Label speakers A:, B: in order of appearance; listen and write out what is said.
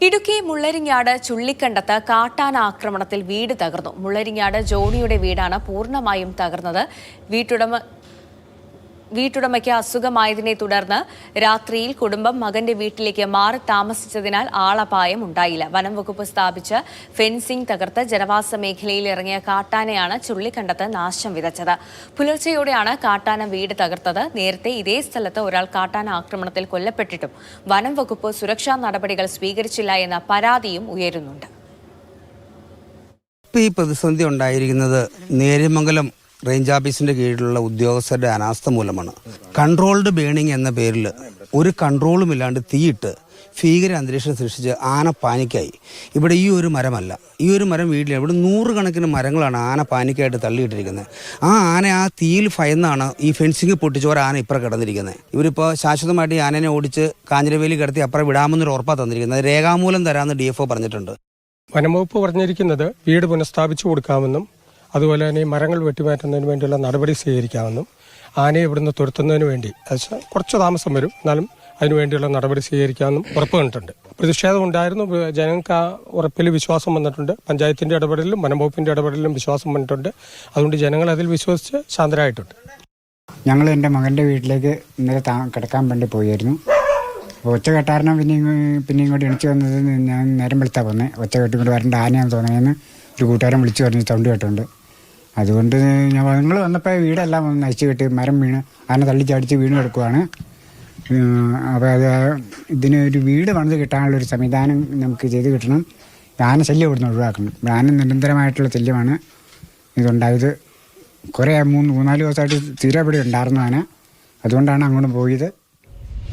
A: ഇടുക്കി മുള്ളരിങ്ങാട് ചുള്ളിക്കണ്ടത്ത് കാട്ടാന ആക്രമണത്തിൽ വീട് തകർന്നു. മുള്ളരിങ്ങാട് ജോണിയുടെ വീടാണ് പൂർണ്ണമായും തകർന്നത്. വീട്ടുടമയ്ക്ക് അസുഖമായതിനെ തുടർന്ന് രാത്രിയിൽ കുടുംബം മകന്റെ വീട്ടിലേക്ക് മാറി താമസിച്ചതിനാൽ ആളപായം ഉണ്ടായില്ല. വനം വകുപ്പ് സ്ഥാപിച്ച ഫെൻസിംഗ് തകർത്ത് ജനവാസ മേഖലയിൽ ഇറങ്ങിയ കാട്ടാനയാണ് ചുള്ളിക്കണ്ടത്ത് നാശം വിതച്ചത്. പുലർച്ചെയോടെയാണ് കാട്ടാന വീട് തകർത്തത്. നേരത്തെ ഇതേ സ്ഥലത്ത് ഒരാൾ കാട്ടാന ആക്രമണത്തിൽ കൊല്ലപ്പെട്ടിട്ടും വനം വകുപ്പ് സുരക്ഷാ നടപടികൾ സ്വീകരിച്ചില്ല എന്ന പരാതിയും ഉയരുന്നുണ്ട്.
B: ഈ പ്രതിസന്ധി ഉണ്ടായിരിക്കുന്നത് നേര്യമംഗലം റേഞ്ച് ഓഫീസിന്റെ കീഴിലുള്ള ഉദ്യോഗസ്ഥരുടെ അനാസ്ഥ മൂലമാണ്. കൺട്രോൾഡ് ബേണിംഗ് എന്ന പേരിൽ ഒരു കൺട്രോളുമില്ലാണ്ട് തീയിട്ട് ഭീകര അന്തരീക്ഷം സൃഷ്ടിച്ച് ആന പാനിക്കായി. ഇവിടെ ഈ ഒരു മരമല്ല, ഈ ഒരു മരം വീട്ടിൽ ഇവിടെ 100 കണക്കിന് മരങ്ങളാണ് ആന പാനിക്കായിട്ട് തള്ളിയിട്ടിരിക്കുന്നത്. ആ തീയിൽ ഭയന്നാണ് ഈ ഫെൻസിങ് പൊട്ടിച്ച് ഒരു ആന ഇപ്പുറം കിടന്നിരിക്കുന്നത്. ഇവരിപ്പോൾ ശാശ്വതമായിട്ട് ഈ ആനനെ ഓടിച്ച് കാഞ്ഞിരവേലി കിടത്തി അപ്പുറം വിടാമെന്നൊരു ഉറപ്പാണ് തന്നിരിക്കുന്നത്. രേഖാമൂലം തരാമെന്ന് DFO പറഞ്ഞിട്ടുണ്ട്.
C: വനംവകുപ്പ് പറഞ്ഞിരിക്കുന്നത് വീട് പുനഃസ്ഥാപിച്ചു കൊടുക്കാമെന്നും അതുപോലെ തന്നെ മരങ്ങൾ വെട്ടിമാറ്റുന്നതിന് വേണ്ടിയുള്ള നടപടി സ്വീകരിക്കാമെന്നും ആനയെ ഇവിടുന്ന് തുരത്തുന്നതിന് വേണ്ടി കുറച്ച് താമസം വരും, എന്നാലും അതിനുവേണ്ടിയുള്ള നടപടി സ്വീകരിക്കാമെന്നും ഉറപ്പ് കണ്ടിട്ടുണ്ട്. പ്രതിഷേധം ഉണ്ടായിരുന്നു. ജനങ്ങൾക്ക് ആ ഉറപ്പിൽ വിശ്വാസം വന്നിട്ടുണ്ട്. പഞ്ചായത്തിന്റെ ഇടപെടലിലും വനംവകുപ്പിന്റെ ഇടപെടലിലും വിശ്വാസം വന്നിട്ടുണ്ട്. അതുകൊണ്ട് ജനങ്ങൾ അതിൽ വിശ്വസിച്ച് ശാന്തരായിട്ടുണ്ട്.
D: ഞങ്ങൾ എൻ്റെ മകൻ്റെ വീട്ടിലേക്ക് ഇന്നലെ കിടക്കാൻ വേണ്ടി പോയായിരുന്നു. ഒച്ച കെട്ടാരണം പിന്നെ ഇങ്ങോട്ട് എണിച്ച് വന്നത് ഞാൻ നേരം വെളുത്താ പോന്നെ. ഒച്ച കെട്ടിക്കൊണ്ട് വരേണ്ട ആനയാന്ന് തോന്നുന്നതെന്ന് ഒരു കൂട്ടുകാരൻ വിളിച്ചു പറഞ്ഞ് സൗണ്ട് കേട്ടുണ്ട്. അതുകൊണ്ട് നിങ്ങൾ വന്നപ്പോൾ വീടെല്ലാം നശിച്ചു കെട്ടി മരം വീണ് ആന തള്ളിച്ചാടിച്ച് വീണ് കിടക്കുവാണ്. അപ്പോൾ ഇതിന് ഒരു വീട് പണിത് കിട്ടാനുള്ളൊരു സംവിധാനം നമുക്ക് ചെയ്ത് കിട്ടണം. ആന ശല്യം ഇവിടുന്ന് ഒഴിവാക്കണം. ആന നിരന്തരമായിട്ടുള്ള ശല്യമാണ് ഇതുണ്ടായത്. കുറേ 3-4 ദിവസമായിട്ട് തീരെ ഇവിടെ ഉണ്ടായിരുന്നു ആന. അതുകൊണ്ടാണ് അങ്ങോട്ട് പോയത്.